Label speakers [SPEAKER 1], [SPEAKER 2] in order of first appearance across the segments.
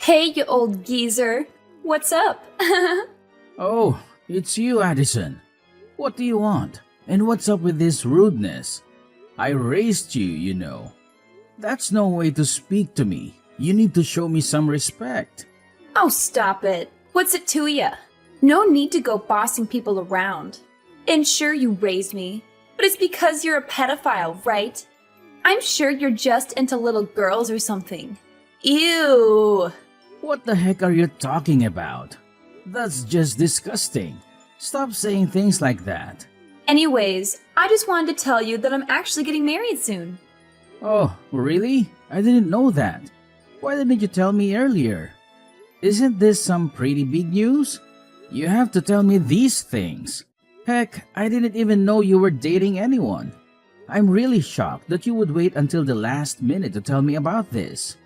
[SPEAKER 1] Hey, you old geezer. What's up?
[SPEAKER 2] Oh, it's you, Addison. What do you want? And what's up with this rudeness? I raised you, you know. That's no way to speak to me. You need to show me some respect.
[SPEAKER 1] Oh, stop it. What's it to ya? No need to go bossing people around. And sure, you raised me, but it's because you're a pedophile, right? I'm sure you're just into little girls or something. Ew.
[SPEAKER 2] What the heck are you talking about? That's just disgusting. Stop saying things like that.
[SPEAKER 1] Anyways, I just wanted to tell you that I'm actually getting married soon.
[SPEAKER 2] Oh, really? I didn't know that. Why didn't you tell me earlier? Isn't this some pretty big news? You have to tell me these things. Heck, I didn't even know you were dating anyone. I'm really shocked that you would wait until the last minute to tell me about this.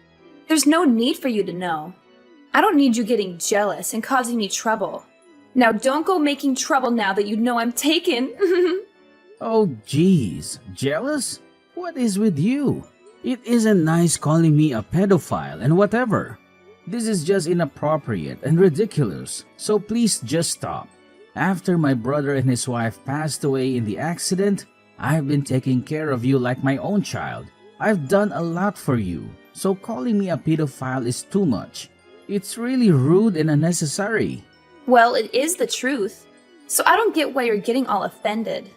[SPEAKER 1] There's no need for you to know. I don't need you getting jealous and causing me trouble. Now don't go making trouble now that you know I'm taken.
[SPEAKER 2] Oh geez, jealous? What is with you? It isn't nice calling me a pedophile and whatever. This is just inappropriate and ridiculous, so please just stop. After my brother and his wife passed away in the accident, I've been taking care of you like my own child. I've done a lot for you, so calling me a pedophile is too much. It's really rude and unnecessary.
[SPEAKER 1] Well, it is the truth. So I don't get why you're getting all offended.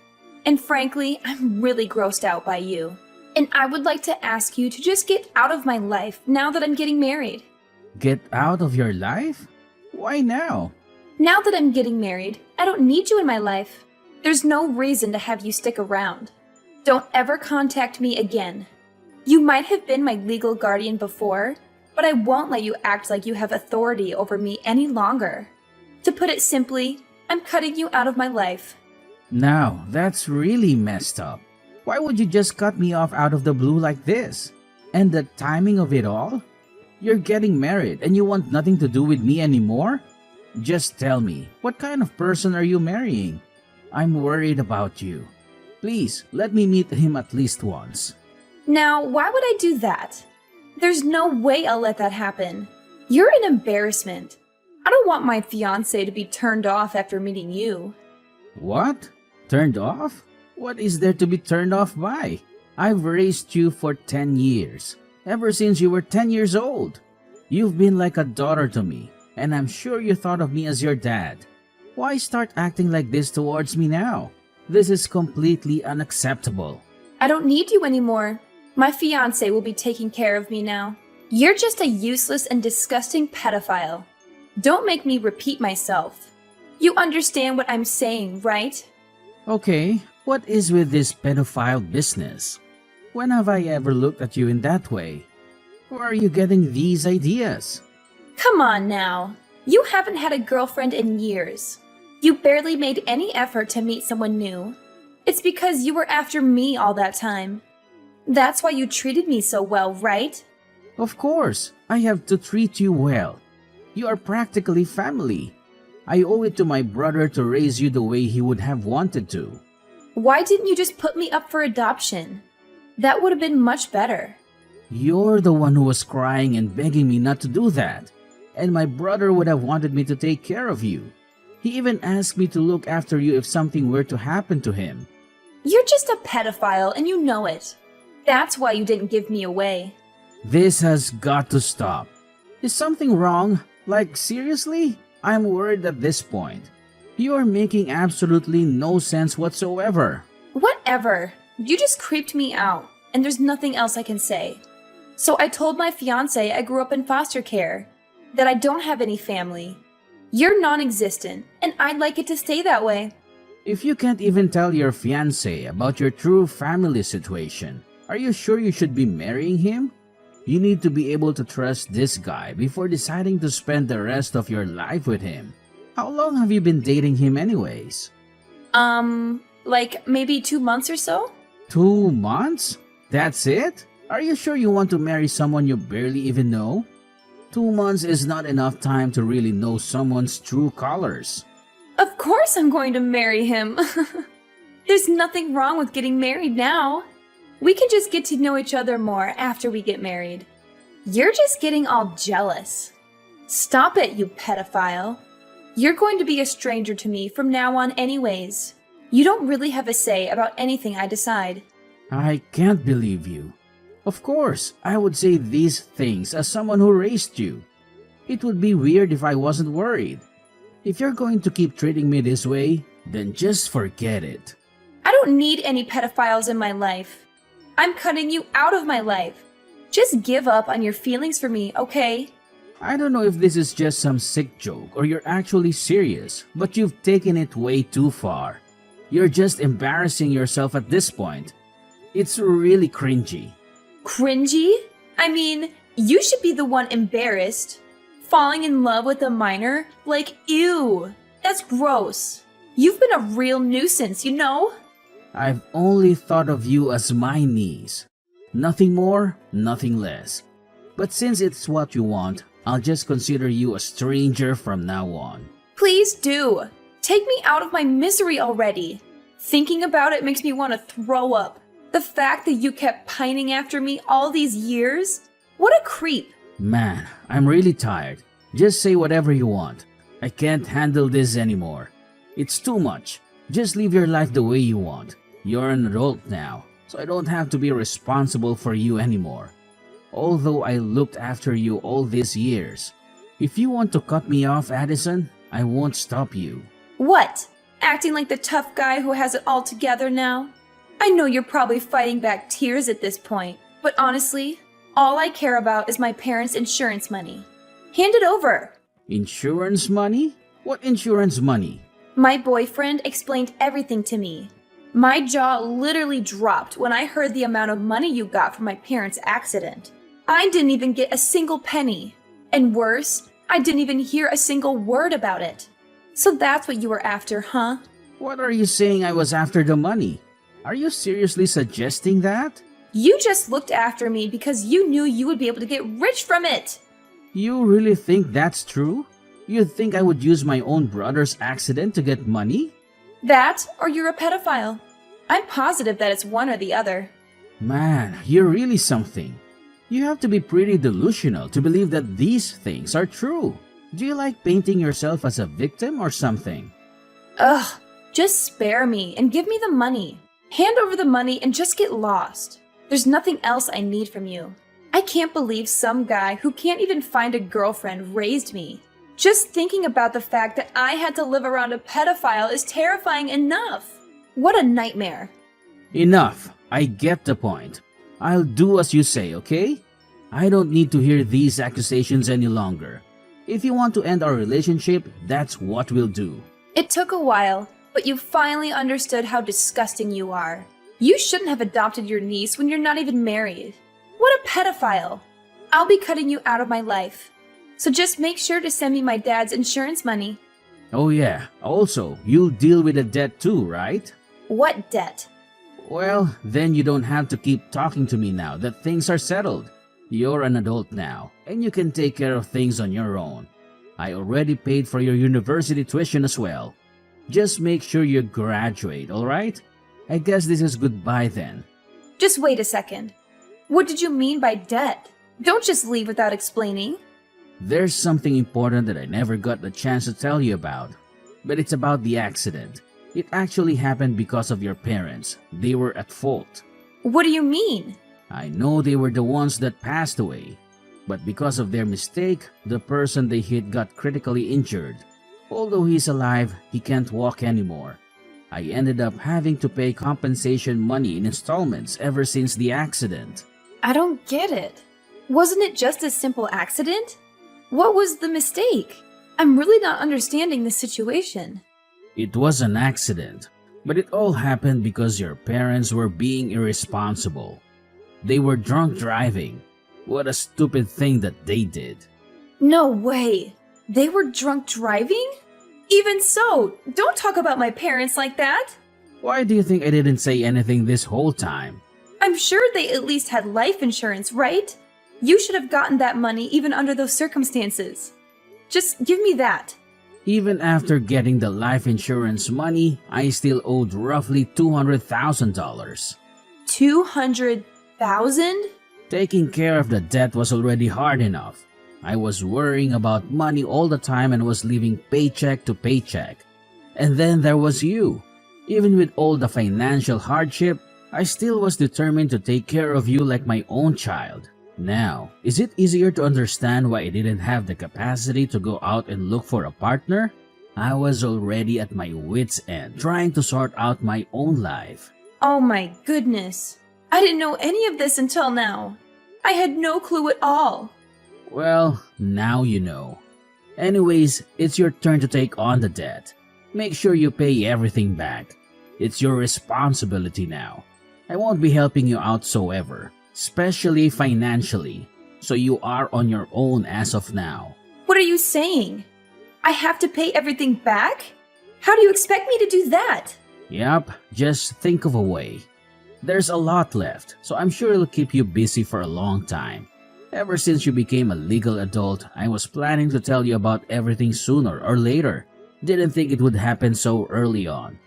[SPEAKER 1] And frankly, I'm really grossed out by you. And I would like to ask you to just get out of my life now that I'm getting married.
[SPEAKER 2] Get out of your life? Why now?
[SPEAKER 1] Now that I'm getting married, I don't need you in my life. There's no reason to have you stick around. Don't ever contact me again. You might have been my legal guardian before, but I won't let you act like you have authority over me any longer. To put it simply, I'm cutting you out of my life.
[SPEAKER 2] Now, that's really messed up. Why would you just cut me off out of the blue like this? And the timing of it all? You're getting married and you want nothing to do with me anymore? Just tell me, what kind of person are you marrying? I'm worried about you. Please, let me meet him at least once.
[SPEAKER 1] Now, why would I do that? There's no way I'll let that happen. You're an embarrassment. I don't want my fiancé to be turned off after meeting you.
[SPEAKER 2] What? Turned off? What is there to be turned off by? I've raised you for 10 years. Ever since you were 10 years old. You've been like a daughter to me, and I'm sure you thought of me as your dad. Why start acting like this towards me now? This is completely unacceptable.
[SPEAKER 1] I don't need you anymore. My fiancé will be taking care of me now. You're just a useless and disgusting pedophile. Don't make me repeat myself. You understand what I'm saying, right?
[SPEAKER 2] Okay, what is with this pedophile business? When have I ever looked at you in that way? Where are you getting these ideas?
[SPEAKER 1] Come on now. You haven't had a girlfriend in years. You barely made any effort to meet someone new. It's because you were after me all that time. That's why you treated me so well, right?
[SPEAKER 2] Of course, I have to treat you well. You are practically family. I owe it to my brother to raise you the way he would have wanted to.
[SPEAKER 1] Why didn't you just put me up for adoption? That would have been much better.
[SPEAKER 2] You're the one who was crying and begging me not to do that. And my brother would have wanted me to take care of you. He even asked me to look after you if something were to happen to him.
[SPEAKER 1] You're just a pedophile and you know it. That's why you didn't give me away.
[SPEAKER 2] This has got to stop. Is something wrong? Like, seriously? I'm worried at this point. You are making absolutely no sense whatsoever.
[SPEAKER 1] Whatever. You just creeped me out, and there's nothing else I can say. So I told my fiancé I grew up in foster care, that I don't have any family. You're non-existent, and I'd like it to stay that way.
[SPEAKER 2] If you can't even tell your fiancé about your true family situation, are you sure you should be marrying him? You need to be able to trust this guy before deciding to spend the rest of your life with him. How long have you been dating him anyways?
[SPEAKER 1] Like maybe 2 months or so?
[SPEAKER 2] 2 months? That's it? Are you sure you want to marry someone you barely even know? 2 months is not enough time to really know someone's true colors.
[SPEAKER 1] Of course I'm going to marry him. There's nothing wrong with getting married now. We can just get to know each other more after we get married. You're just getting all jealous. Stop it, you pedophile. You're going to be a stranger to me from now on anyways. You don't really have a say about anything I decide.
[SPEAKER 2] I can't believe you. Of course, I would say these things as someone who raised you. It would be weird if I wasn't worried. If you're going to keep treating me this way, then just forget it.
[SPEAKER 1] I don't need any pedophiles in my life. I'm cutting you out of my life. Just give up on your feelings for me, okay?
[SPEAKER 2] I don't know if this is just some sick joke or you're actually serious, but you've taken it way too far. You're just embarrassing yourself at this point. It's really cringy.
[SPEAKER 1] Cringy? I mean, you should be the one embarrassed. Falling in love with a minor? Like, ew. That's gross. You've been a real nuisance, you know?
[SPEAKER 2] I've only thought of you as my niece. Nothing more, nothing less. But since it's what you want, I'll just consider you a stranger from now on.
[SPEAKER 1] Please do. Take me out of my misery already. Thinking about it makes me want to throw up. The fact that you kept pining after me all these years? What a creep.
[SPEAKER 2] Man, I'm really tired. Just say whatever you want. I can't handle this anymore. It's too much. Just live your life the way you want. You're an adult now, so I don't have to be responsible for you anymore. Although I looked after you all these years. If you want to cut me off, Addison, I won't stop you.
[SPEAKER 1] What? Acting like the tough guy who has it all together now? I know you're probably fighting back tears at this point, but honestly, all I care about is my parents' insurance money. Hand it over.
[SPEAKER 2] Insurance money? What insurance money?
[SPEAKER 1] My boyfriend explained everything to me. My jaw literally dropped when I heard the amount of money you got from my parents' accident. I didn't even get a single penny. And worse, I didn't even hear a single word about it. So that's what you were after, huh?
[SPEAKER 2] What are you saying I was after the money? Are you seriously suggesting that?
[SPEAKER 1] You just looked after me because you knew you would be able to get rich from it.
[SPEAKER 2] You really think that's true? You think I would use my own brother's accident to get money?
[SPEAKER 1] That, or you're a pedophile. I'm positive that it's one or the other.
[SPEAKER 2] Man, you're really something. You have to be pretty delusional to believe that these things are true. Do you like painting yourself as a victim or something?
[SPEAKER 1] Ugh, just spare me and give me the money. Hand over the money and just get lost. There's nothing else I need from you. I can't believe some guy who can't even find a girlfriend raised me. Just thinking about the fact that I had to live around a pedophile is terrifying enough. What a nightmare.
[SPEAKER 2] Enough. I get the point. I'll do as you say, okay? I don't need to hear these accusations any longer. If you want to end our relationship, that's what we'll do.
[SPEAKER 1] It took a while, but you finally understood how disgusting you are. You shouldn't have adopted your niece when you're not even married. What a pedophile. I'll be cutting you out of my life. So just make sure to send me my dad's insurance money.
[SPEAKER 2] Oh yeah, also, you'll deal with the debt too, right?
[SPEAKER 1] What debt?
[SPEAKER 2] Well, then you don't have to keep talking to me now that things are settled. You're an adult now, and you can take care of things on your own. I already paid for your university tuition as well. Just make sure you graduate, alright? I guess this is goodbye then.
[SPEAKER 1] Just wait a second. What did you mean by debt? Don't just leave without explaining.
[SPEAKER 2] There's something important that I never got the chance to tell you about. But it's about the accident. It actually happened because of your parents. They were at fault.
[SPEAKER 1] What do you mean?
[SPEAKER 2] I know they were the ones that passed away. But because of their mistake, the person they hit got critically injured. Although he's alive, he can't walk anymore. I ended up having to pay compensation money in installments ever since the accident.
[SPEAKER 1] I don't get it. Wasn't it just a simple accident? What was the mistake? I'm really not understanding the situation.
[SPEAKER 2] It was an accident, but it all happened because your parents were being irresponsible. They were drunk driving. What a stupid thing that they did.
[SPEAKER 1] No way. They were drunk driving? Even so, don't talk about my parents like that.
[SPEAKER 2] Why do you think I didn't say anything this whole time?
[SPEAKER 1] I'm sure they at least had life insurance, right? You should have gotten that money even under those circumstances. Just give me that.
[SPEAKER 2] Even after getting the life insurance money, I still owed roughly $200,000.
[SPEAKER 1] 200,000?
[SPEAKER 2] Taking care of the debt was already hard enough. I was worrying about money all the time and was living paycheck to paycheck. And then there was you. Even with all the financial hardship, I still was determined to take care of you like my own child. Now, is it easier to understand why I didn't have the capacity to go out and look for a partner? I was already at my wit's end trying to sort out my own life.
[SPEAKER 1] Oh my goodness. I didn't know any of this until now. I had no clue at all.
[SPEAKER 2] Well, now you know. Anyways, it's your turn to take on the debt. Make sure you pay everything back. It's your responsibility now. I won't be helping you out so ever, especially financially, so you are on your own as of now.
[SPEAKER 1] What are you saying? I have to pay everything back? How do you expect me to do that?
[SPEAKER 2] Yep, just think of a way. There's a lot left, so I'm sure it'll keep you busy for a long time. Ever since you became a legal adult, I was planning to tell you about everything sooner or later. Didn't think it would happen so early on.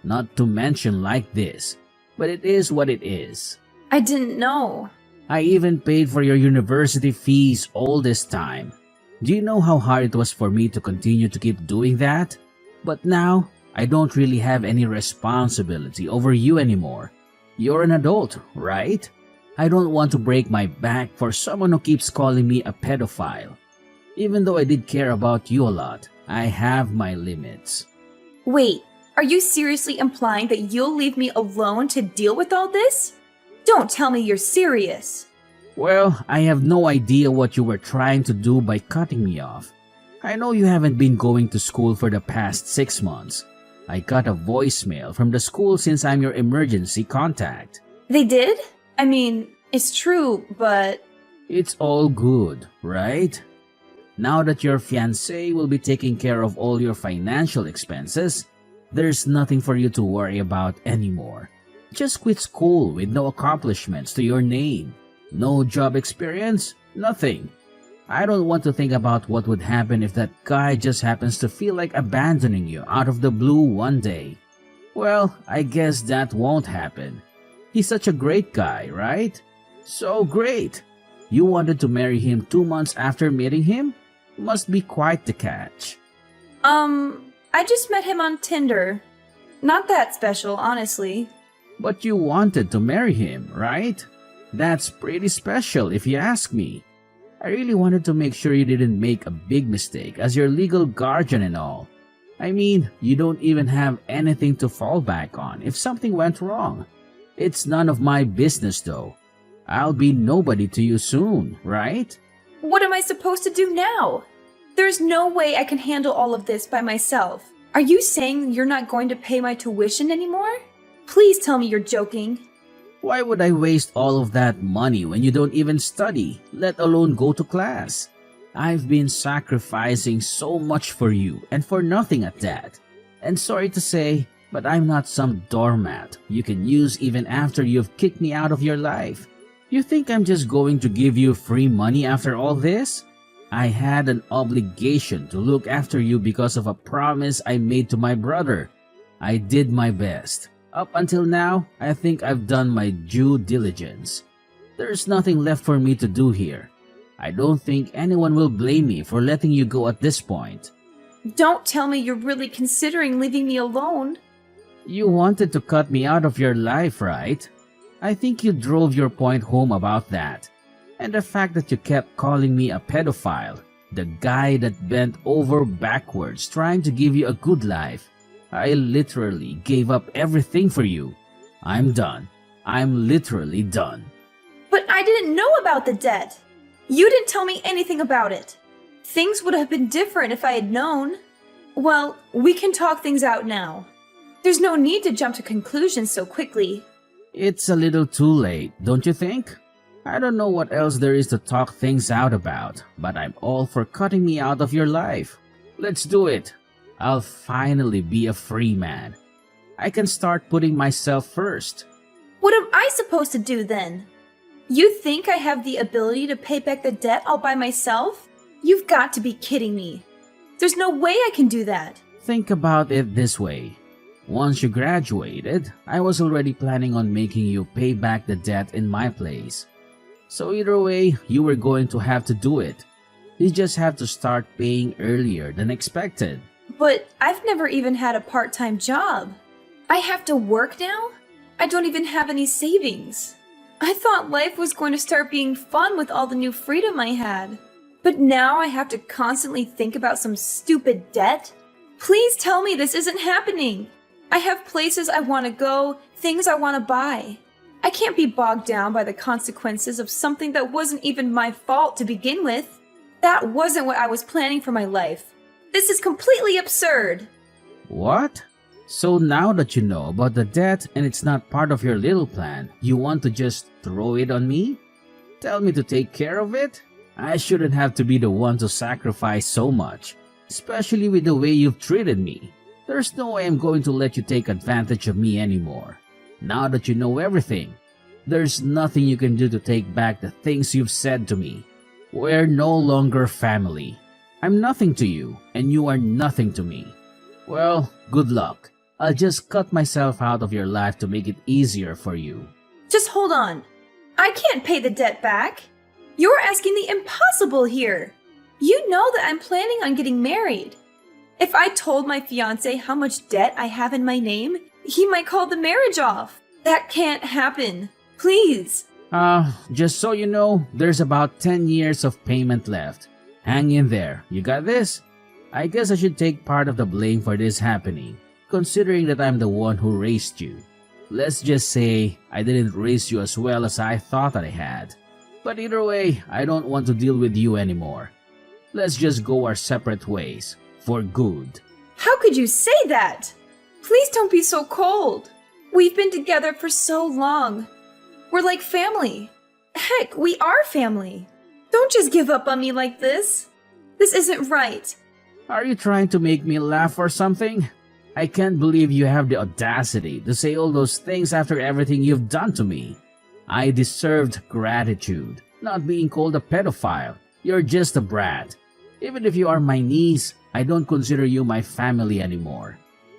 [SPEAKER 2] Not to mention like this, but it is what it is.
[SPEAKER 1] I didn't know.
[SPEAKER 2] I even paid for your university fees all this time. Do you know how hard it was for me to continue to keep doing that? But now, I don't really have any responsibility over you anymore. You're an adult, right? I don't want to break my back for someone who keeps calling me a pedophile. Even though I did care about you a lot, I have my limits.
[SPEAKER 1] Wait, are you seriously implying that you'll leave me alone to deal with all this? Don't tell me you're serious.
[SPEAKER 2] Well, I have no idea what you were trying to do by cutting me off. I know you haven't been going to school for the past 6 months. I got a voicemail from the school since I'm your emergency contact.
[SPEAKER 1] They did? I mean, it's true, but...
[SPEAKER 2] It's all good, right? Now that your fiancé will be taking care of all your financial expenses, there's nothing for you to worry about anymore. Just quit school with no accomplishments to your name. No job experience, nothing. I don't want to think about what would happen if that guy just happens to feel like abandoning you out of the blue one day. Well, I guess that won't happen. He's such a great guy, right? So great. You wanted to marry him 2 months after meeting him? Must be quite the catch.
[SPEAKER 1] I just met him on Tinder. Not that special, honestly.
[SPEAKER 2] But you wanted to marry him, right? That's pretty special if you ask me. I really wanted to make sure you didn't make a big mistake as your legal guardian and all. I mean, you don't even have anything to fall back on if something went wrong. It's none of my business though. I'll be nobody to you soon, right?
[SPEAKER 1] What am I supposed to do now? There's no way I can handle all of this by myself. Are you saying you're not going to pay my tuition anymore? Please tell me you're joking.
[SPEAKER 2] Why would I waste all of that money when you don't even study, let alone go to class? I've been sacrificing so much for you and for nothing at that. And sorry to say, but I'm not some doormat you can use even after you've kicked me out of your life. You think I'm just going to give you free money after all this? I had an obligation to look after you because of a promise I made to my brother. I did my best. Up until now, I think I've done my due diligence. There's nothing left for me to do here. I don't think anyone will blame me for letting you go at this point.
[SPEAKER 1] Don't tell me you're really considering leaving me alone.
[SPEAKER 2] You wanted to cut me out of your life, right? I think you drove your point home about that. And the fact that you kept calling me a pedophile, the guy that bent over backwards trying to give you a good life. I literally gave up everything for you. I'm done. I'm literally done.
[SPEAKER 1] But I didn't know about the debt. You didn't tell me anything about it. Things would have been different if I had known. Well, we can talk things out now. There's no need to jump to conclusions so quickly.
[SPEAKER 2] It's a little too late, don't you think? I don't know what else there is to talk things out about, but I'm all for cutting me out of your life. Let's do it. I'll finally be a free man. I can start putting myself first.
[SPEAKER 1] What am I supposed to do then? You think I have the ability to pay back the debt all by myself? You've got to be kidding me. There's no way I can do that.
[SPEAKER 2] Think about it this way. Once you graduated, I was already planning on making you pay back the debt in my place. So either way, you were going to have to do it. You just have to start paying earlier than expected.
[SPEAKER 1] But I've never even had a part-time job. I have to work now? I don't even have any savings. I thought life was going to start being fun with all the new freedom I had. But now I have to constantly think about some stupid debt? Please tell me this isn't happening. I have places I want to go, things I want to buy. I can't be bogged down by the consequences of something that wasn't even my fault to begin with. That wasn't what I was planning for my life. This is completely absurd.
[SPEAKER 2] What? So now that you know about the debt and it's not part of your little plan, you want to just throw it on me? Tell me to take care of it? I shouldn't have to be the one to sacrifice so much, especially with the way you've treated me. There's no way I'm going to let you take advantage of me anymore. Now that you know everything, there's nothing you can do to take back the things you've said to me. We're no longer family. I'm nothing to you, and you are nothing to me. Well, good luck. I'll just cut myself out of your life to make it easier for you.
[SPEAKER 1] Just hold on. I can't pay the debt back. You're asking the impossible here. You know that I'm planning on getting married. If I told my fiancé how much debt I have in my name, he might call the marriage off. That can't happen. Please.
[SPEAKER 2] Just so you know, there's about 10 years of payment left. Hang in there. You got this? I guess I should take part of the blame for this happening, considering that I'm the one who raised you. Let's just say I didn't raise you as well as I thought that I had. But either way, I don't want to deal with you anymore. Let's just go our separate ways, for good.
[SPEAKER 1] How could you say that? Please don't be so cold. We've been together for so long. We're like family. Heck, we are family. Don't just give up on me like this. This isn't right.
[SPEAKER 2] Are you trying to make me laugh or something? I can't believe you have the audacity to say all those things after everything you've done to me. I deserved gratitude, not being called a pedophile. You're just a brat. Even if you are my niece, I don't consider you my family anymore.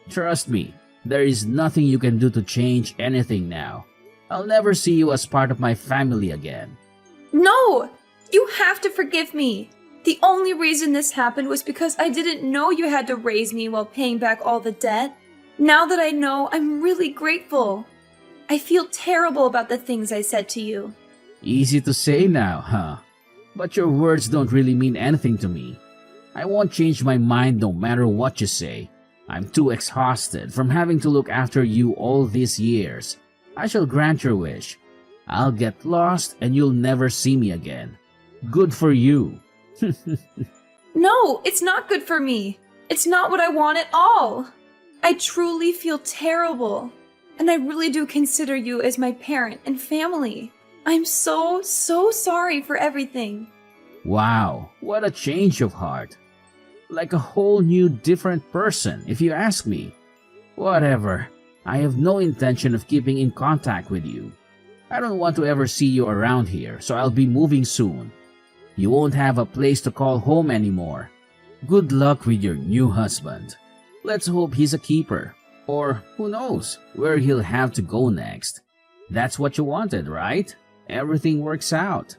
[SPEAKER 2] Trust me, there is nothing you can do to change anything now. I'll never see you as part of my family again.
[SPEAKER 1] No! You have to forgive me. The only reason this happened was because I didn't know you had to raise me while paying back all the debt. Now that I know, I'm really grateful. I feel terrible about the things I said to you.
[SPEAKER 2] Easy to say now, huh? But your words don't really mean anything to me. I won't change my mind no matter what you say. I'm too exhausted from having to look after you all these years. I shall grant your wish. I'll get lost and you'll never see me again. Good for you.
[SPEAKER 1] No, it's not good for me. It's not what I want at all. I truly feel terrible. And I really do consider you as my parent and family. I'm so sorry for everything.
[SPEAKER 2] Wow, what a change of heart. Like a whole new different person, if you ask me. Whatever, I have no intention of keeping in contact with you. I don't want to ever see you around here, so I'll be moving soon. You won't have a place to call home anymore. Good luck with your new husband. Let's hope he's a keeper. Or, who knows, where he'll have to go next. That's what you wanted, right? Everything works out.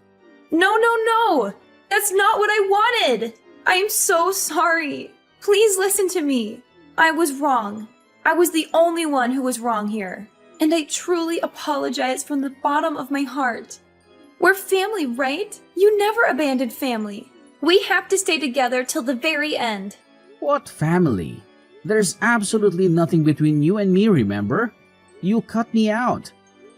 [SPEAKER 1] No! That's not what I wanted! I am so sorry. Please listen to me. I was wrong. I was the only one who was wrong here. And I truly apologize from the bottom of my heart. We're family, right? You never abandoned family. We have to stay together till the very end.
[SPEAKER 2] What family? There's absolutely nothing between you and me, remember? You cut me out.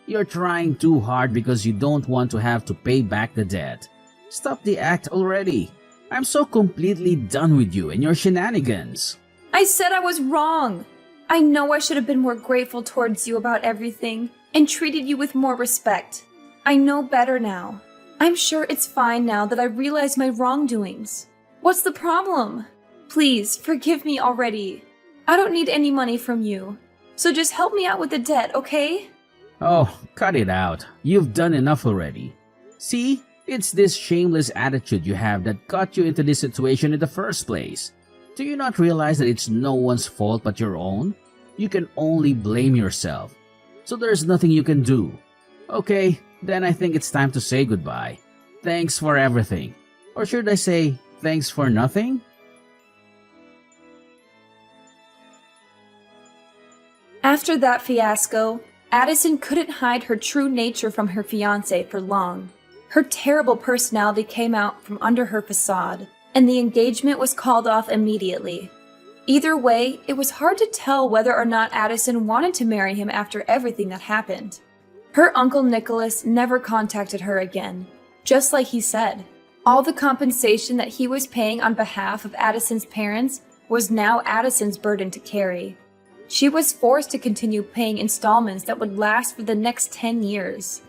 [SPEAKER 2] You're trying too hard because you don't want to have to pay back the debt. Stop the act already. I'm so completely done with you and your shenanigans.
[SPEAKER 1] I said I was wrong. I know I should have been more grateful towards you about everything and treated you with more respect. I know better now. I'm sure it's fine now that I realize my wrongdoings. What's the problem? Please, forgive me already. I don't need any money from you. So just help me out with the debt, okay?
[SPEAKER 2] Oh, cut it out. You've done enough already. See, it's this shameless attitude you have that got you into this situation in the first place. Do you not realize that it's no one's fault but your own? You can only blame yourself. So there's nothing you can do. Okay, then I think it's time to say goodbye. Thanks for everything. Or should I say, Thanks for nothing?
[SPEAKER 1] After that fiasco, Addison couldn't hide her true nature from her fiancé for long. Her terrible personality came out from under her facade, and the engagement was called off immediately. Either way, it was hard to tell whether or not Addison wanted to marry him after everything that happened. Her uncle Nicholas never contacted her again, just like he said. All the compensation that he was paying on behalf of Addison's parents was now Addison's burden to carry. She was forced to continue paying installments that would last for the next 10 years.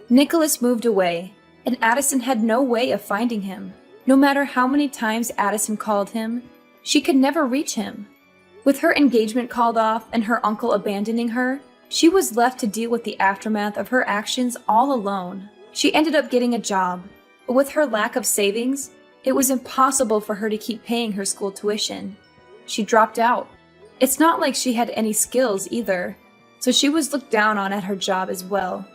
[SPEAKER 1] Nicholas moved away, and Addison had no way of finding him. No matter how many times Addison called him, she could never reach him. With her engagement called off and her uncle abandoning her, she was left to deal with the aftermath of her actions all alone. She ended up getting a job, but with her lack of savings, it was impossible for her to keep paying her school tuition. She dropped out. It's not like she had any skills either, so she was looked down on at her job as well.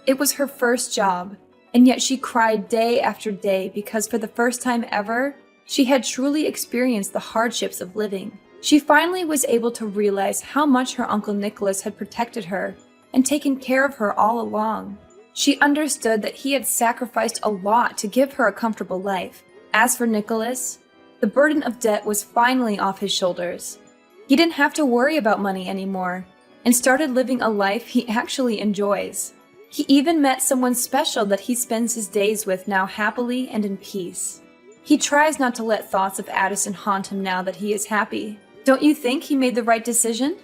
[SPEAKER 1] It was her first job, and yet she cried day after day because for the first time ever, she had truly experienced the hardships of living. She finally was able to realize how much her Uncle Nicholas had protected her and taken care of her all along. She understood that he had sacrificed a lot to give her a comfortable life. As for Nicholas, the burden of debt was finally off his shoulders. He didn't have to worry about money anymore and started living a life he actually enjoys. He even met someone special that he spends his days with now happily and in peace. He tries not to let thoughts of Addison haunt him now that he is happy. Don't you think he made the right decision?